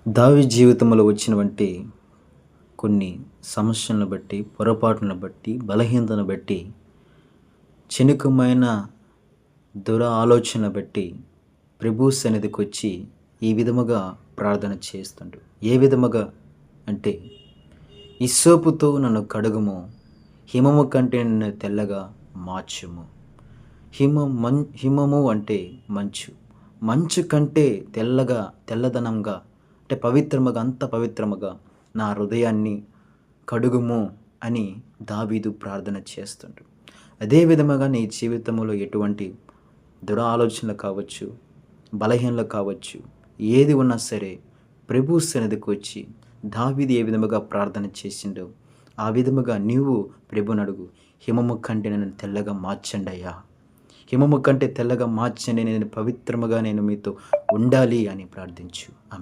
దావీదు జీవితంలో వచ్చినవంటి కొన్ని సమస్యలను బట్టి, పొరపాట్లను బట్టి, బలహీనతను బట్టి, క్షణికమైన ఆలోచనలు బట్టి ప్రభు సన్నిధికొచ్చి ఈ విధముగా ప్రార్థన చేస్తుండు. ఏ విధముగా అంటే, "హిస్సోపుతో నన్ను కడుగుము, హిమము కంటే నన్ను తెల్లగా మార్చుము." హిమము అంటే మంచు. మంచు కంటే తెల్లదనంగా అంటే పవిత్రముగా, అంత పవిత్రముగా నా హృదయాన్ని కడుగుము అని దావీదు ప్రార్థన చేస్తుండు. అదే విధముగా నీ జీవితంలో ఎటువంటి ఆలోచనలు కావచ్చు, బలహీనలు కావచ్చు, ఏది ఉన్నా సరే ప్రభు సన్నిధికి వచ్చి దావీదు ఏ విధముగా ప్రార్థన చేసిండో ఆ విధముగా నీవు ప్రభుని అడుగు. హిమము కంటే నన్ను తెల్లగా మార్చండయ్యా, హిమము కంటే తెల్లగా మార్చండి, నేను పవిత్రముగా నేను మీతో ఉండాలి అని ప్రార్థించు.